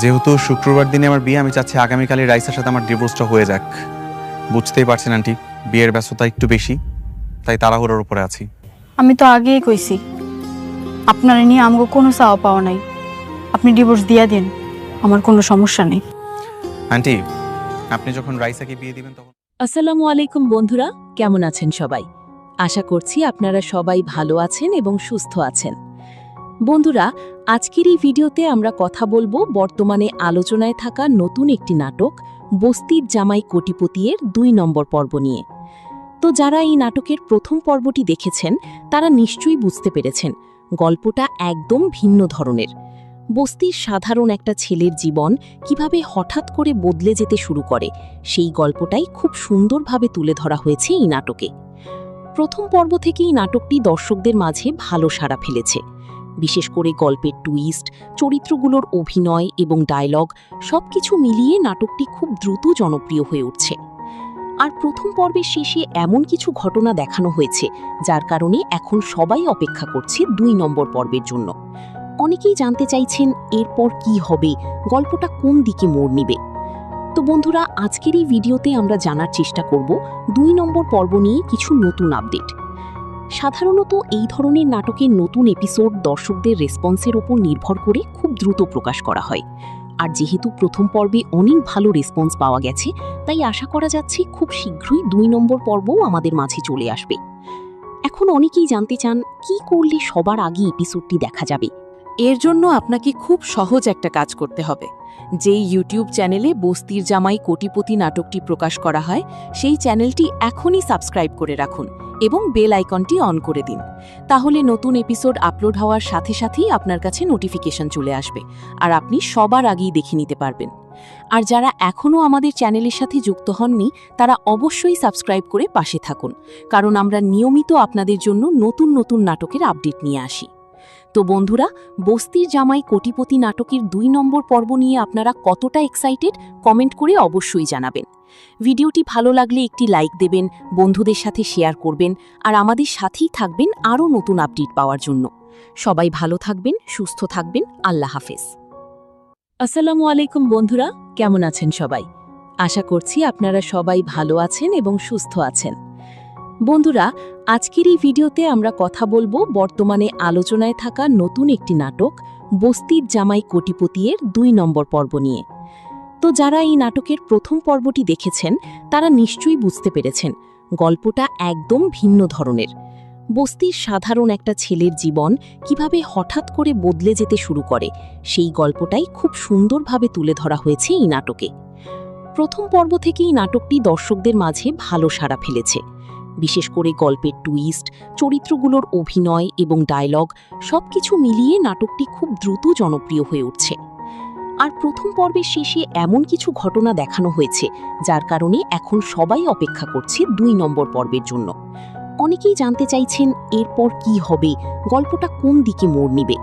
যেহেতু শুক্রবার দিনে আমার বিয়ে, আমি চাচ্ছি আগামীকালই রাইসার সাথে আমার ডিভোর্সটা হয়ে যাক। বুঝতেই পারছেন আন্টি, বিয়ের ব্যস্ততা একটু বেশি, তাই তাড়াহুড়োর উপরে আছি। আমি তো আগেই কইছি আপনার নিয়ে আমাকে কোনো চাওয়া পাওয়া নাই, আপনি ডিভোর্স দিয়া দিন, আমার কোনো সমস্যা নেই। আন্টি, আপনি যখন রাইসাকে বিয়ে দিবেন তখন। আসসালামু আলাইকুম বন্ধুরা, কেমন আছেন সবাই? আশা করছি আপনারা সবাই ভালো আছেন এবং সুস্থ আছেন। বন্ধুরা, আজকের এই ভিডিওতে আমরা কথা বলবো বর্তমানে আলোচনায় থাকা নতুন একটি নাটক বস্তির জামাই কোটিপতির ২ নম্বর পর্ব নিয়ে। তো যারা এই নাটকের প্রথম পর্বটি দেখেছেন তারা নিশ্চয়ই বুঝতে পেরেছেন গল্পটা একদম ভিন্ন ধরনের। বস্তির সাধারণ একটা ছেলের জীবন কিভাবে হঠাৎ করে বদলে যেতে শুরু করে সেই গল্পটাই খুব সুন্দরভাবে তুলে ধরা হয়েছে এই নাটকে। প্রথম পর্ব থেকেই নাটকটি দর্শকদের মাঝে ভালো সাড়া ফেলেছে। বিশেষ করে গল্পের টুইস্ট, চরিত্রগুলোর অভিনয় এবং ডায়লগ সবকিছু মিলিয়ে নাটকটি খুব দ্রুত জনপ্রিয় হয়ে উঠছে। আর প্রথম পর্বের শেষে এমন কিছু ঘটনা দেখানো হয়েছে যার কারণে এখন সবাই অপেক্ষা করছে ২ নম্বর পর্বের জন্য। অনেকেই জানতে চাইছেন এরপর কি হবে, গল্পটা কোন দিকে মোড় নিবে। তো বন্ধুরা, আজকের এই ভিডিওতে আমরা জানার চেষ্টা করব ২ নম্বর পর্ব নিয়ে কিছু নতুন আপডেট। সাধারণত এই ধরনের নাটকের নতুন এপিসোড দর্শকদের রেসপন্সের ওপর নির্ভর করে খুব দ্রুত প্রকাশ করা হয়। আর যেহেতু প্রথম পর্বে অনেক ভালো রেসপন্স পাওয়া গেছে, তাই আশা করা যাচ্ছে খুব শীঘ্রই ২ নম্বর পর্বও আমাদের মাঝে চলে আসবে। এখন অনেকেই জানতে চান কি করলে সবার আগে এপিসোডটি দেখা যাবে। এর জন্য আপনাকে খুব সহজ একটা কাজ করতে হবে। যেই ইউটিউব চ্যানেলে বস্তির জামাই কোটিপতি নাটকটি প্রকাশ করা হয় সেই চ্যানেলটি এখনই সাবস্ক্রাইব করে রাখুন এবং বেল আইকনটি অন করে দিন। তাহলে নতুন এপিসোড আপলোড হওয়ার সাথে সাথেই আপনার কাছে নোটিফিকেশন চলে আসবে আর আপনি সবার আগেই দেখে নিতে পারবেন। আর যারা এখনও আমাদের চ্যানেলের সাথে যুক্ত হননি তারা অবশ্যই সাবস্ক্রাইব করে পাশে থাকুন, কারণ আমরা নিয়মিত আপনাদের জন্য নতুন নতুন নাটকের আপডেট নিয়ে আসি। তো বন্ধুরা, বস্তির জামাই কোটিপতি নাটকের ২ নম্বর পর্ব নিয়ে আপনারা কতটা এক্সাইটেড কমেন্ট করে অবশ্যই জানাবেন। ভিডিওটি ভালো লাগলে একটি লাইক দেবেন, বন্ধুদের সাথে শেয়ার করবেন আর আমাদের সাথেই থাকবেন আরও নতুন আপডেট পাওয়ার জন্য। সবাই ভালো থাকবেন, সুস্থ থাকবেন। আল্লাহ হাফেজ। আসসালামু আলাইকুম বন্ধুরা, কেমন আছেন সবাই? আশা করছি আপনারা সবাই ভালো আছেন এবং সুস্থ আছেন। বন্ধুরা, আজকের এই ভিডিওতে আমরা কথা বলবো বর্তমানে আলোচনায় থাকা নতুন একটি নাটক বস্তির জামাই কোটিপতির ২ নম্বর পর্ব নিয়ে। তো যারা এই নাটকের প্রথম পর্বটি দেখেছেন তারা নিশ্চয়ই বুঝতে পেরেছেন গল্পটা একদম ভিন্ন ধরনের। বস্তির সাধারণ একটা ছেলের জীবন কিভাবে হঠাৎ করে বদলে যেতে শুরু করে সেই গল্পটাই খুব সুন্দরভাবে তুলে ধরা হয়েছে এই নাটকে। প্রথম পর্ব থেকেই নাটকটি দর্শকদের মাঝে ভালো সাড়া ফেলেছে। বিশেষ করে গল্পের টুইস্ট, চরিত্রগুলোর অভিনয় এবং ডায়লগ সবকিছু মিলিয়ে নাটকটি খুব দ্রুত জনপ্রিয় হয়ে উঠছে। আর প্রথম পর্বের শেষে এমন কিছু ঘটনা দেখানো হয়েছে যার কারণে এখন সবাই অপেক্ষা করছে ২ নম্বর পর্বের জন্য। অনেকেই জানতে চাইছেন এরপর কি হবে, গল্পটা কোন দিকে মোড় নিবে।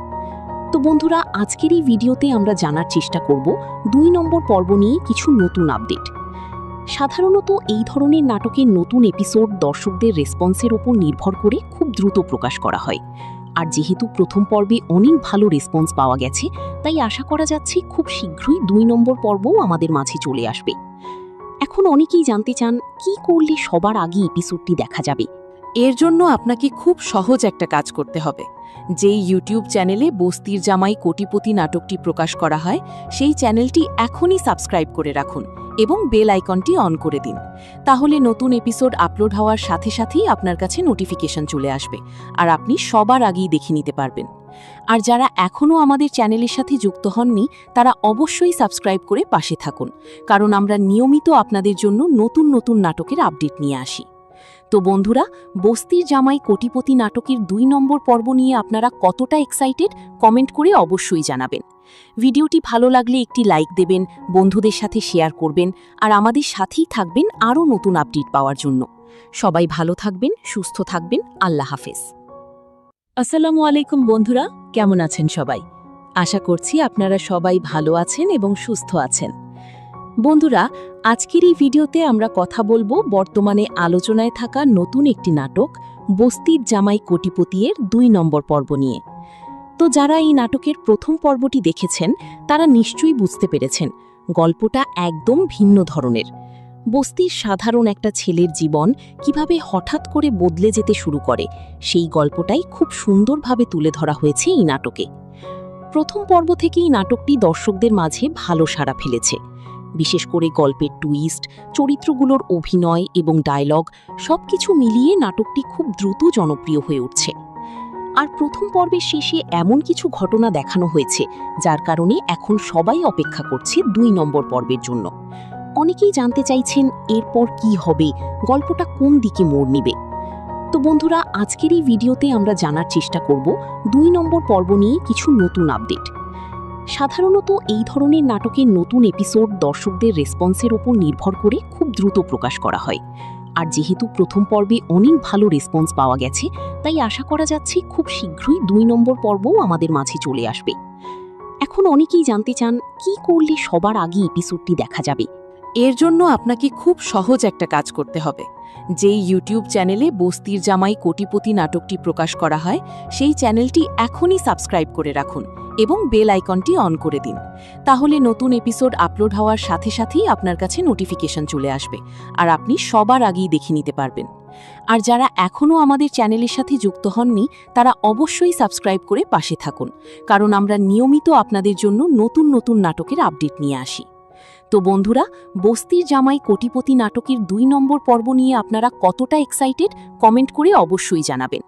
তো বন্ধুরা, আজকের এই ভিডিওতে আমরা জানার চেষ্টা করব ২ নম্বর পর্ব নিয়ে কিছু নতুন আপডেট। সাধারণত এই ধরনের নাটকের নতুন এপিসোড দর্শকদের রেসপন্সের ওপর নির্ভর করে খুব দ্রুত প্রকাশ করা হয়। আর যেহেতু প্রথম পর্বে অনেক ভালো রেসপন্স পাওয়া গেছে, তাই আশা করা যাচ্ছে খুব শীঘ্রই ২ নম্বর পর্বও আমাদের মাঝে চলে আসবে। এখন অনেকেই জানতে চান কি করলে সবার আগে এপিসোডটি দেখা যাবে। এর জন্য আপনাকে খুব সহজ একটা কাজ করতে হবে। যেই ইউটিউব চ্যানেলে বস্তির জামাই কোটিপতি নাটকটি প্রকাশ করা হয় সেই চ্যানেলটি এখনই সাবস্ক্রাইব করে রাখুন এবং বেল আইকনটি অন করে দিন। তাহলে নতুন এপিসোড আপলোড হওয়ার সাথে সাথেই আপনার কাছে নোটিফিকেশন চলে আসবে আর আপনি সবার আগেই দেখে নিতে পারবেন। আর যারা এখনও আমাদের চ্যানেলের সাথে যুক্ত হননি তারা অবশ্যই সাবস্ক্রাইব করে পাশে থাকুন, কারণ আমরা নিয়মিত আপনাদের জন্য নতুন নতুন নাটকের আপডেট নিয়ে আসি। তো বন্ধুরা, বস্তির জামাই কোটিপতি নাটকের ২ নম্বর পর্ব নিয়ে আপনারা কতটা এক্সাইটেড কমেন্ট করে অবশ্যই জানাবেন। ভিডিওটি ভালো লাগলে একটি লাইক দেবেন, বন্ধুদের সাথে শেয়ার করবেন আর আমাদের সাথেই থাকবেন আরও নতুন আপডেট পাওয়ার জন্য। সবাই ভালো থাকবেন, সুস্থ থাকবেন। আল্লাহ হাফেজ। আসসালামু আলাইকুম বন্ধুরা, কেমন আছেন সবাই? আশা করছি আপনারা সবাই ভালো আছেন এবং সুস্থ আছেন। বন্ধুরা, আজকের এই ভিডিওতে আমরা কথা বলবো বর্তমানে আলোচনায় থাকা নতুন একটি নাটক বস্তির জামাই কোটিপতির ২ নম্বর পর্ব নিয়ে। তো যারা এই নাটকের প্রথম পর্বটি দেখেছেন তারা নিশ্চয়ই বুঝতে পেরেছেন গল্পটা একদম ভিন্ন ধরনের। বস্তির সাধারণ একটা ছেলের জীবন কিভাবে হঠাৎ করে বদলে যেতে শুরু করে সেই গল্পটাই খুব সুন্দরভাবে তুলে ধরা হয়েছে এই নাটকে। প্রথম পর্ব থেকেই নাটকটি দর্শকদের মাঝে ভালো সাড়া ফেলেছে। বিশেষ করে গল্পের টুইস্ট, চরিত্রগুলোর অভিনয় এবং ডায়লগ সবকিছু মিলিয়ে নাটকটি খুব দ্রুত জনপ্রিয় হয়ে উঠছে। আর প্রথম পর্বের শেষে এমন কিছু ঘটনা দেখানো হয়েছে যার কারণে এখন সবাই অপেক্ষা করছে ২ নম্বর পর্বের জন্য। অনেকেই জানতে চাইছেন এরপর কি হবে, গল্পটা কোন দিকে মোড় নিবে। তো বন্ধুরা, আজকের এই ভিডিওতে আমরা জানার চেষ্টা করব ২ নম্বর পর্ব নিয়ে কিছু নতুন আপডেট। সাধারণত এই ধরনের নাটকের নতুন এপিসোড দর্শকদের রেসপন্সের ওপর নির্ভর করে খুব দ্রুত প্রকাশ করা হয়। আর যেহেতু প্রথম পর্বে অনেক ভালো রেসপন্স পাওয়া গেছে, তাই আশা করা যাচ্ছে খুব শীঘ্রই ২ নম্বর পর্বও আমাদের মাঝে চলে আসবে। এখন অনেকেই জানতে চান কি করলে সবার আগে এপিসোডটি দেখা যাবে। এর জন্য আপনাকে খুব সহজ একটা কাজ করতে হবে। যেই ইউটিউব চ্যানেলে বস্তির জামাই কোটিপতি নাটকটি প্রকাশ করা হয় সেই চ্যানেলটি এখনই সাবস্ক্রাইব করে রাখুন এবং বেল আইকনটি অন করে দিন। তাহলে নতুন এপিসোড আপলোড হওয়ার সাথে সাথেই আপনার কাছে নোটিফিকেশন চলে আসবে আর আপনি সবার আগেই দেখে নিতে পারবেন। আর যারা এখনও আমাদের চ্যানেলের সাথে যুক্ত হননি তারা অবশ্যই সাবস্ক্রাইব করে পাশে থাকুন, কারণ আমরা নিয়মিত আপনাদের জন্য নতুন নতুন নাটকের আপডেট নিয়ে আসি। তো বন্ধুরা, বস্তির জামাই কোটিপতি নাটকের ২ নম্বর পর্ব নিয়ে আপনারা কতটা এক্সাইটেড কমেন্ট করে অবশ্যই জানাবেন।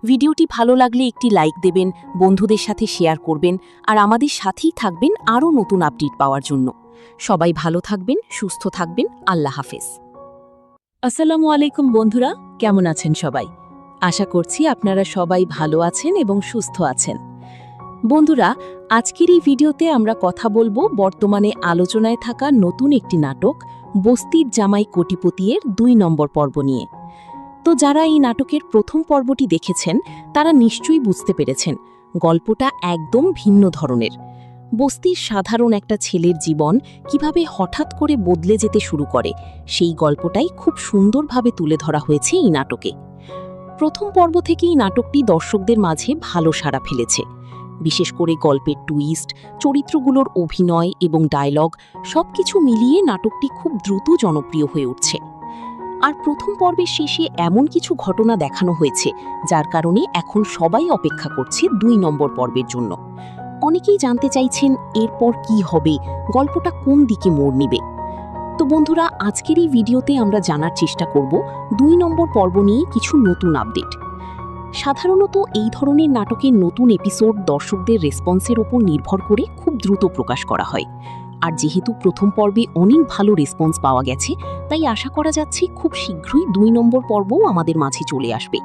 ভিডিওটি ভালো লাগলে একটি লাইক দেবেন, বন্ধুদের সাথে শেয়ার করবেন আর আমাদের সাথেই থাকবেন আরও নতুন আপডেট পাওয়ার জন্য। সবাই ভালো থাকবেন, সুস্থ থাকবেন। আল্লাহ হাফেজ। আসসালামু আলাইকুম বন্ধুরা, কেমন আছেন সবাই? আশা করছি আপনারা সবাই ভালো আছেন এবং সুস্থ আছেন। বন্ধুরা, আজকের এই ভিডিওতে আমরা কথা বলবো বর্তমানে আলোচনায় থাকা নতুন একটি নাটক বস্তির জামাই কোটিপতির ২ নম্বর পর্ব নিয়ে। তো যারা এই নাটকের প্রথম পর্বটি দেখেছেন তারা নিশ্চয়ই বুঝতে পেরেছেন গল্পটা একদম ভিন্ন ধরনের। বস্তির সাধারণ একটা ছেলের জীবন কিভাবে হঠাৎ করে বদলে যেতে শুরু করে সেই গল্পটাই খুব সুন্দরভাবে তুলে ধরা হয়েছে এই নাটকে। প্রথম পর্ব থেকেই নাটকটি দর্শকদের মাঝে ভালো সাড়া ফেলেছে। বিশেষ করে গল্পের টুইস্ট, চরিত্রগুলোর অভিনয় এবং ডায়লগ সবকিছু মিলিয়ে নাটকটি খুব দ্রুত জনপ্রিয় হয়ে উঠছে। আর প্রথম পর্বের শেষে এমন কিছু ঘটনা দেখানো হয়েছে যার কারণে এখন সবাই অপেক্ষা করছে ২ নম্বর পর্বের জন্য। অনেকেই জানতে চাইছেন এরপর কি হবে, গল্পটা কোন দিকে মোড় নিবে। তো বন্ধুরা, আজকের এই ভিডিওতে আমরা জানার চেষ্টা করব ২ নম্বর পর্ব নিয়ে কিছু নতুন আপডেট। সাধারণত এই ধরনের নাটকের নতুন এপিসোড দর্শকদের রেসপন্সের ওপর নির্ভর করে খুব দ্রুত প্রকাশ করা হয়। আর যেহেতু প্রথম পর্বে অনেক ভালো রেসপন্স পাওয়া গেছে, তাই আশা করা যাচ্ছে খুব শীঘ্রই ২ নম্বর পর্বও আমাদের মাঝে চলে আসবে।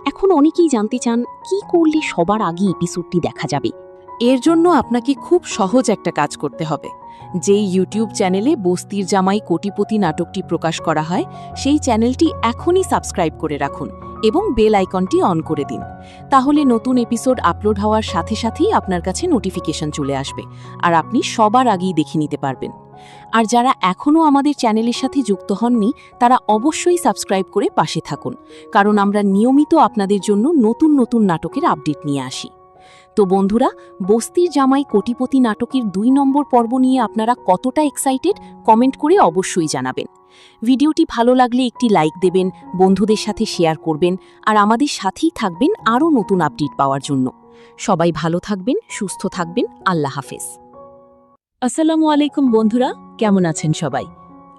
এখন অনেকেই জানতে চান কি করলে সবার আগে এপিসোডটি দেখা যাবে। এর জন্য আপনাকে খুব সহজ একটা কাজ করতে হবে। যেই ইউটিউব চ্যানেলে বস্তির জামাই কোটিপতি নাটকটি প্রকাশ করা হয় সেই চ্যানেলটি এখনই সাবস্ক্রাইব করে রাখুন এবং বেল আইকনটি অন করে দিন। তাহলে নতুন এপিসোড আপলোড হওয়ার সাথে সাথেই আপনার কাছে নোটিফিকেশন চলে আসবে আর আপনি সবার আগেই দেখে নিতে পারবেন। আর যারা এখনও আমাদের চ্যানেলের সাথে যুক্ত হননি তারা অবশ্যই সাবস্ক্রাইব করে পাশে থাকুন, কারণ আমরা নিয়মিত আপনাদের জন্য নতুন নতুন নাটকের আপডেট নিয়ে আসি। তো বন্ধুরা, বস্তির জামাই কোটিপতি নাটকের ২ নম্বর পর্ব নিয়ে আপনারা কতটা এক্সাইটেড কমেন্ট করে অবশ্যই জানাবেন। ভিডিওটি ভালো লাগলে একটি লাইক দেবেন, বন্ধুদের সাথে শেয়ার করবেন আর আমাদের সাথেই থাকবেন আরও নতুন আপডেট পাওয়ার জন্য। সবাই ভালো থাকবেন, সুস্থ থাকবেন। আল্লাহ হাফেজ। আসসালামু আলাইকুম বন্ধুরা, কেমন আছেন সবাই?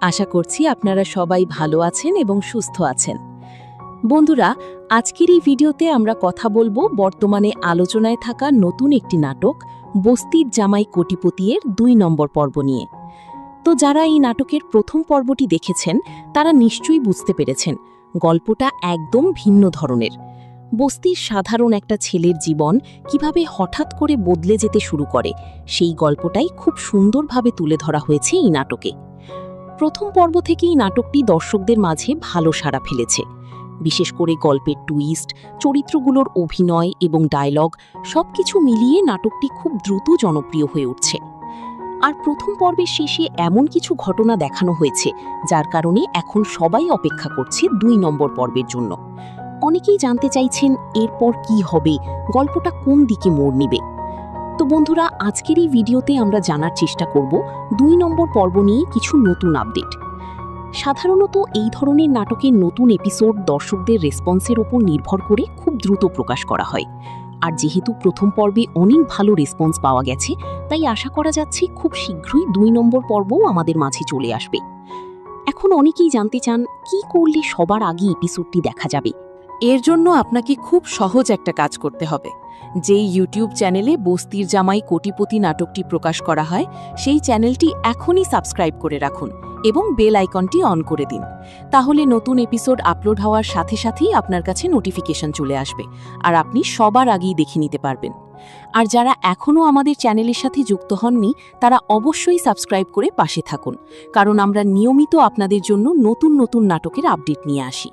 আশা করছি আপনারা সবাই ভালো আছেন এবং সুস্থ আছেন। বন্ধুরা, আজকের এই ভিডিওতে আমরা কথা বলবো বর্তমানে আলোচনায় থাকা নতুন একটি নাটক বস্তির জামাই কোটিপতির ২ নম্বর পর্ব নিয়ে। তো যারা এই নাটকের প্রথম পর্বটি দেখেছেন তারা নিশ্চয়ই বুঝতে পেরেছেন গল্পটা একদম ভিন্ন ধরনের। বস্তির সাধারণ একটা ছেলের জীবন কিভাবে হঠাৎ করে বদলে যেতে শুরু করে সেই গল্পটাই খুব সুন্দরভাবে তুলে ধরা হয়েছে এই নাটকে। প্রথম পর্ব থেকেই নাটকটি দর্শকদের মাঝে ভালো সাড়া ফেলেছে। বিশেষ করে গল্পের টুইস্ট, চরিত্রগুলোর অভিনয় এবং ডায়লগ সবকিছু মিলিয়ে নাটকটি খুব দ্রুত জনপ্রিয় হয়ে উঠছে। আর প্রথম পর্বের শেষে এমন কিছু ঘটনা দেখানো হয়েছে যার কারণে এখন সবাই অপেক্ষা করছে ২ নম্বর পর্বের জন্য। অনেকেই জানতে চাইছেন এরপর কি হবে, গল্পটা কোন দিকে মোড় নেবে। তো বন্ধুরা, আজকের এই ভিডিওতে আমরা জানার চেষ্টা করব 2 নম্বর পর্ব নিয়ে কিছু নতুন আপডেট। সাধারণত এই ধরনের নাটকের নতুন এপিসোড দর্শকদের রেসপন্সের ওপর নির্ভর করে খুব দ্রুত প্রকাশ করা হয়। আর যেহেতু প্রথম পর্বে অনেক ভালো রেসপন্স পাওয়া গেছে, তাই আশা করা যাচ্ছে খুব শীঘ্রই 2 নম্বর পর্বও আমাদের মাঝে চলে আসবে। এখন অনেকেই জানতে চান কি করলে সবার আগে এপিসোডটি দেখা যাবে। এর জন্য আপনাকে খুব সহজ একটা কাজ করতে হবে। যেই ইউটিউব চ্যানেলে বস্তির জামাই কোটিপতি নাটকটি প্রকাশ করা হয়, সেই চ্যানেলটি এখনই সাবস্ক্রাইব করে রাখুন এবং বেল আইকনটি অন করে দিন। তাহলে নতুন এপিসোড আপলোড হওয়ার সাথে সাথেই আপনার কাছে নোটিফিকেশন চলে আসবে, আর আপনি সবার আগেই দেখে নিতে পারবেন। আর যারা এখনও আমাদের চ্যানেলের সাথে যুক্ত হননি, তারা অবশ্যই সাবস্ক্রাইব করে পাশে থাকুন, কারণ আমরা নিয়মিত আপনাদের জন্য নতুন নতুন নাটকের আপডেট নিয়ে আসি।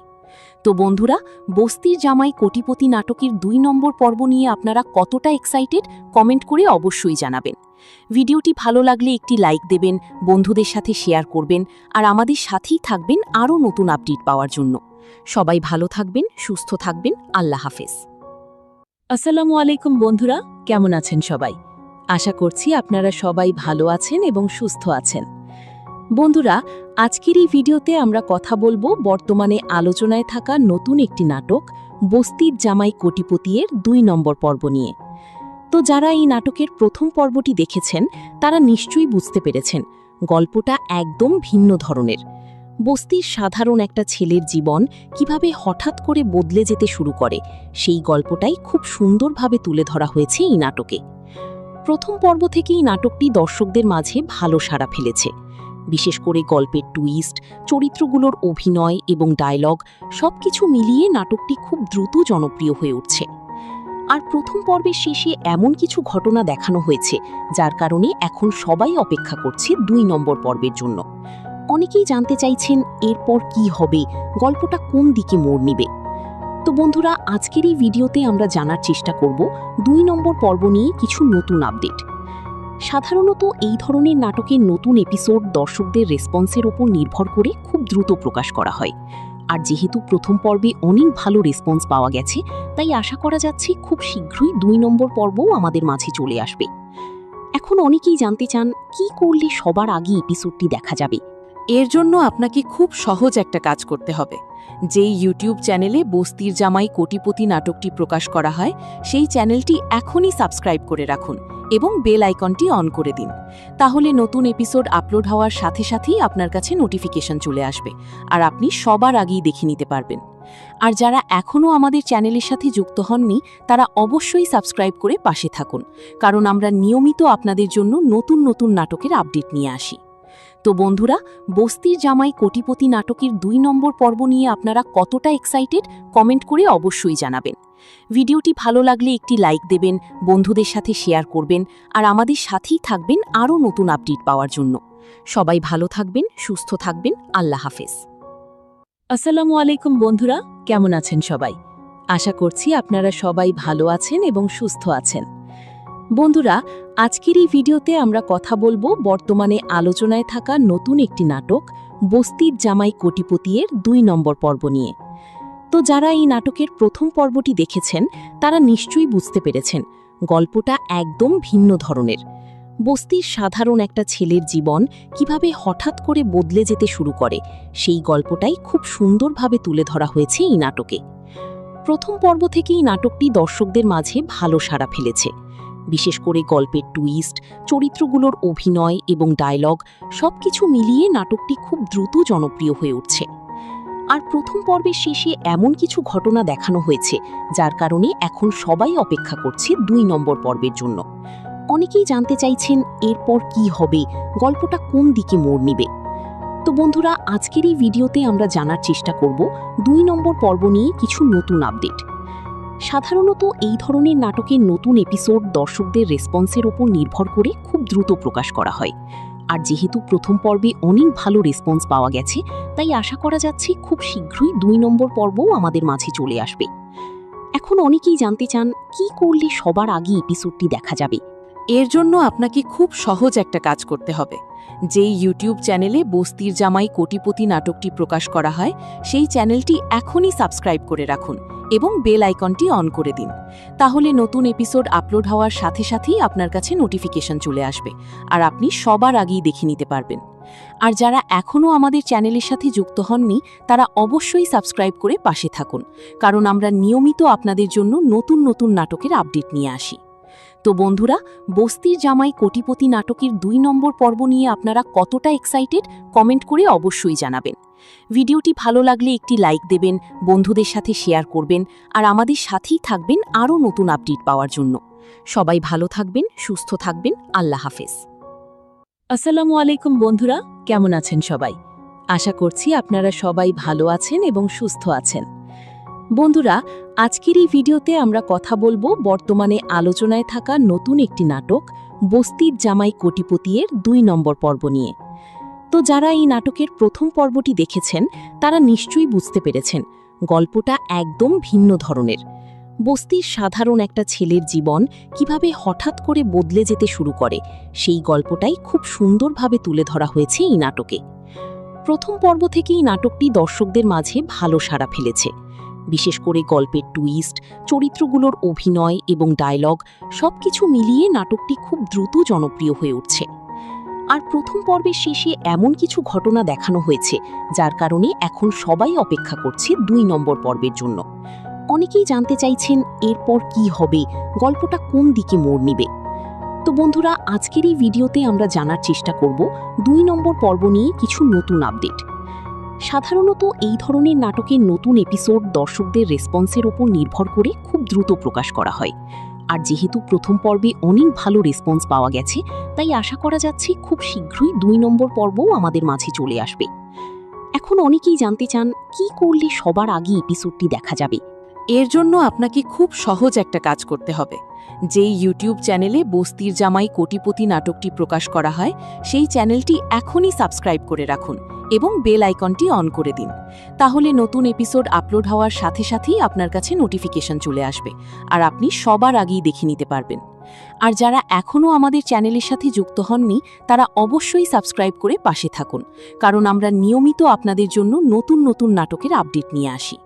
তো বন্ধুরা, বস্তির জামাই কোটিপতি নাটকের 2 নম্বর পর্ব নিয়ে আপনারা কতটা এক্সাইটেড কমেন্ট করে অবশ্যই জানাবেন। ভিডিওটি ভালো লাগলে একটি লাইক দেবেন, বন্ধুদের সাথে শেয়ার করবেন, আর আমাদের সাথেই থাকবেন আরও নতুন আপডেট পাওয়ার জন্য। সবাই ভালো থাকবেন, সুস্থ থাকবেন। আল্লাহ হাফেজ। আসসালামু আলাইকুম বন্ধুরা, কেমন আছেন সবাই? আশা করছি আপনারা সবাই ভালো আছেন এবং সুস্থ আছেন। বন্ধুরা, আজকের এই ভিডিওতে আমরা কথা বলবো বর্তমানে আলোচনায় থাকা নতুন একটি নাটক বস্তির জামাই কোটিপতির 2 নম্বর পর্ব নিয়ে। তো যারা এই নাটকের প্রথম পর্বটি দেখেছেন, তারা নিশ্চয়ই বুঝতে পেরেছেন গল্পটা একদম ভিন্ন ধরনের। বস্তির সাধারণ একটা ছেলের জীবন কিভাবে হঠাৎ করে বদলে যেতে শুরু করে, সেই গল্পটাই খুব সুন্দরভাবে তুলে ধরা হয়েছে এই নাটকে। প্রথম পর্ব থেকেই নাটকটি দর্শকদের মাঝে ভালো সাড়া ফেলেছে। বিশেষ করে গল্পের টুইস্ট, চরিত্রগুলোর অভিনয় এবং ডায়লগ সবকিছু মিলিয়ে নাটকটি খুব দ্রুত জনপ্রিয় হয়ে উঠছে। আর প্রথম পর্বের শেষে এমন কিছু ঘটনা দেখানো হয়েছে, যার কারণে এখন সবাই অপেক্ষা করছে 2 নম্বর পর্বের জন্য। অনেকেই জানতে চাইছেন এরপর কি হবে, গল্পটা কোন দিকে মোড় নেবে। তো বন্ধুরা, আজকের এই ভিডিওতে আমরা জানার চেষ্টা করব 2 নম্বর পর্ব নিয়ে কিছু নতুন আপডেট। সাধারণত এই ধরনের নাটকের নতুন এপিসোড দর্শকদের রেসপন্সের ওপর নির্ভর করে খুব দ্রুত প্রকাশ করা হয়। আর যেহেতু প্রথম পর্বে অনেক ভালো রেসপন্স পাওয়া গেছে, তাই আশা করা যাচ্ছে খুব শীঘ্রই 2 নম্বর পর্বও আমাদের মাঝে চলে আসবে। এখন অনেকেই জানতে চান কি করলে সবার আগে এপিসোডটি দেখা যাবে। এর জন্য আপনাকে খুব সহজ একটা কাজ করতে হবে। যেই ইউটিউব চ্যানেলে বস্তির জামাই কোটিপতি নাটকটি প্রকাশ করা হয়, সেই চ্যানেলটি এখনই সাবস্ক্রাইব করে রাখুন এবং বেল আইকনটি অন করে দিন। তাহলে নতুন এপিসোড আপলোড হওয়ার সাথে সাথেই আপনার কাছে নোটিফিকেশন চলে আসবে, আর আপনি সবার আগেই দেখে নিতে পারবেন। আর যারা এখনও আমাদের চ্যানেলের সাথে যুক্ত হননি, তারা অবশ্যই সাবস্ক্রাইব করে পাশে থাকুন, কারণ আমরা নিয়মিত আপনাদের জন্য নতুন নতুন নাটকের আপডেট নিয়ে আসি। তো বন্ধুরা, বস্তির জামাই কোটিপতি নাটকের 2 নম্বর পর্ব নিয়ে আপনারা কতটা এক্সাইটেড কমেন্ট করে অবশ্যই জানাবেন। ভিডিওটি ভালো লাগলে একটি লাইক দেবেন, বন্ধুদের সাথে শেয়ার করবেন, আর আমাদের সাথেই থাকবেন আরও নতুন আপডেট পাওয়ার জন্য। সবাই ভালো থাকবেন, সুস্থ থাকবেন। আল্লাহ হাফেজ। আসসালামু আলাইকুম বন্ধুরা, কেমন আছেন সবাই? আশা করছি আপনারা সবাই ভালো আছেন এবং সুস্থ আছেন। বন্ধুরা, আজকের এই ভিডিওতে আমরা কথা বলবো বর্তমানে আলোচনায় থাকা নতুন একটি নাটক বস্তির জামাই কোটিপতির 2 নম্বর পর্ব নিয়ে। তো যারা এই নাটকের প্রথম পর্বটি দেখেছেন, তারা নিশ্চয়ই বুঝতে পেরেছেন গল্পটা একদম ভিন্ন ধরনের। বস্তির সাধারণ একটা ছেলের জীবন কিভাবে হঠাৎ করে বদলে যেতে শুরু করে, সেই গল্পটাই খুব সুন্দরভাবে তুলে ধরা হয়েছে এই নাটকে। প্রথম পর্ব থেকেই নাটকটি দর্শকদের মাঝে ভালো সাড়া ফেলেছে। বিশেষ করে গল্পের টুইস্ট, চরিত্রগুলোর অভিনয় এবং ডায়লগ সবকিছু মিলিয়ে নাটকটি খুব দ্রুত জনপ্রিয় হয়ে উঠছে। আর প্রথম পর্বের শেষে এমন কিছু ঘটনা দেখানো হয়েছে, যার কারণে এখন সবাই অপেক্ষা করছে 2 নম্বর পর্বের জন্য। অনেকেই জানতে চাইছেন এরপর কি হবে, গল্পটা কোন দিকে মোড় নেবে। তো বন্ধুরা, আজকের এই ভিডিওতে আমরা জানার চেষ্টা করব 2 নম্বর পর্ব নিয়ে কিছু নতুন আপডেট। সাধারণত এই ধরনের নাটকের নতুন এপিসোড দর্শকদের রেসপন্সের ওপর নির্ভর করে খুব দ্রুত প্রকাশ করা হয়। আর যেহেতু প্রথম পর্বে অনেক ভালো রেসপন্স পাওয়া গেছে, তাই আশা করা যাচ্ছে খুব শীঘ্রই 2 নম্বর পর্বও আমাদের মাঝে চলে আসবে। এখন অনেকেই জানতে চান কি করলে সবার আগে এপিসোডটি দেখা যাবে। এর জন্য আপনাকে খুব সহজ একটা কাজ করতে হবে। যেই ইউটিউব চ্যানেলে বস্তির জামাই কোটিপতি নাটকটি প্রকাশ করা হয় সেই চ্যানেলটি এখনই সাবস্ক্রাইব করে রাখুন এবং বেল আইকনটি অন করে দিন। তাহলে নতুন এপিসোড আপলোড হওয়ার সাথে সাথেই আপনার কাছে নোটিফিকেশন চলে আসবে আর আপনি সবার আগেই দেখে নিতে পারবেন। আর যারা এখনও আমাদের চ্যানেলের সাথে যুক্ত হননি তারা অবশ্যই সাবস্ক্রাইব করে পাশে থাকুন, কারণ আমরা নিয়মিত আপনাদের জন্য নতুন নতুন নাটকের আপডেট নিয়ে আসি। তো বন্ধুরা, বস্তির জামাই কোটিপতি নাটকের 2 নম্বর পর্ব নিয়ে আপনারা কতটা এক্সাইটেড কমেন্ট করে অবশ্যই জানাবেন। ভিডিওটি ভালো লাগলে একটি লাইক দেবেন, বন্ধুদের সাথে শেয়ার করবেন আর আমাদের সাথেই থাকবেন আরও নতুন আপডেট পাওয়ার জন্য। সবাই ভালো থাকবেন, সুস্থ থাকবেন। আল্লাহ হাফেজ। আসসালামু আলাইকুম বন্ধুরা, কেমন আছেন সবাই? আশা করছি আপনারা সবাই ভালো আছেন এবং সুস্থ আছেন। বন্ধুরা, আজকের এই ভিডিওতে আমরা কথা বলবো বর্তমানে আলোচনায় থাকা নতুন একটি নাটক বস্তির জামাই কোটিপতির 2 নম্বর পর্ব নিয়ে। তো যারা এই নাটকের প্রথম পর্বটি দেখেছেন তারা নিশ্চয়ই বুঝতে পেরেছেন গল্পটা একদম ভিন্ন ধরনের। বস্তির সাধারণ একটা ছেলের জীবন কিভাবে হঠাৎ করে বদলে যেতে শুরু করে সেই গল্পটাই খুব সুন্দরভাবে তুলে ধরা হয়েছে এই নাটকে। প্রথম পর্ব থেকেই নাটকটি দর্শকদের মাঝে ভালো সাড়া ফেলেছে। বিশেষ করে গল্পের টুইস্ট, চরিত্রগুলোর অভিনয় এবং ডায়লগ সবকিছু মিলিয়ে নাটকটি খুব দ্রুত জনপ্রিয় হয়ে উঠছে। আর প্রথম পর্বের শেষে এমন কিছু ঘটনা দেখানো হয়েছে যার কারণে এখন সবাই অপেক্ষা করছে 2 নম্বর পর্বের জন্য। অনেকেই জানতে চাইছেন এরপর কি হবে, গল্পটা কোন দিকে মোড় নিবে। তো বন্ধুরা, আজকের এই ভিডিওতে আমরা জানার চেষ্টা করব 2 নম্বর পর্ব নিয়ে কিছু নতুন আপডেট। সাধারণত এই ধরনের নাটকের নতুন এপিসোড দর্শকদের রেসপন্সের ওপর নির্ভর করে খুব দ্রুত প্রকাশ করা হয়। আর যেহেতু প্রথম পর্বে অনেক ভালো রেসপন্স পাওয়া গেছে, তাই আশা করা যাচ্ছে খুব শীঘ্রই 2 নম্বর পর্বও আমাদের মাঝে চলে আসবে। এখন অনেকেই জানতে চান কি করলে সবার আগে এপিসোডটি দেখা যাবে। এর জন্য আপনাকে খুব সহজ একটা কাজ করতে হবে। যেই ইউটিউব চ্যানেলে বস্তির জামাই কোটিপতি নাটকটি প্রকাশ করা হয় সেই চ্যানেলটি এখনই সাবস্ক্রাইব করে রাখুন এবং বেল আইকনটি অন করে দিন। তাহলে নতুন এপিসোড আপলোড হওয়ার সাথে সাথেই আপনার কাছে নোটিফিকেশন চলে আসবে আর আপনি সবার আগেই দেখে নিতে পারবেন। আর যারা এখনও আমাদের চ্যানেলের সাথে যুক্ত হননি তারা অবশ্যই সাবস্ক্রাইব করে পাশে থাকুন, কারণ আমরা নিয়মিত আপনাদের জন্য নতুন নতুন নাটকের আপডেট নিয়ে আসি।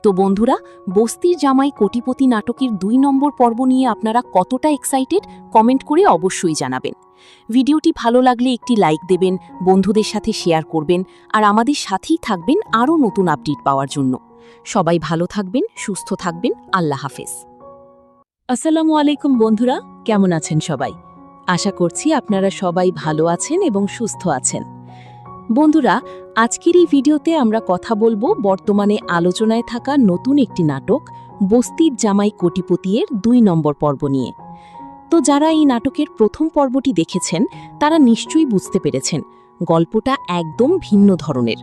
তো বন্ধুরা, বস্তির জামাই কোটিপতি নাটকের 2 নম্বর পর্ব নিয়ে আপনারা কতটা এক্সাইটেড কমেন্ট করে অবশ্যই জানাবেন। ভিডিওটি ভালো লাগলে একটি লাইক দেবেন, বন্ধুদের সাথে শেয়ার করবেন আর আমাদের সাথেই থাকবেন আরও নতুন আপডেট পাওয়ার জন্য। সবাই ভালো থাকবেন, সুস্থ থাকবেন। আল্লাহ হাফেজ। আসসালামু আলাইকুম বন্ধুরা, কেমন আছেন সবাই? আশা করছি আপনারা সবাই ভালো আছেন এবং সুস্থ আছেন। বন্ধুরা, আজকের এই ভিডিওতে আমরা কথা বলবো বর্তমানে আলোচনায় থাকা নতুন একটি নাটক বস্তির জামাই কোটিপতির 2 নম্বর পর্ব নিয়ে। তো যারা এই নাটকের প্রথম পর্বটি দেখেছেন তারা নিশ্চয়ই বুঝতে পেরেছেন গল্পটা একদম ভিন্ন ধরনের।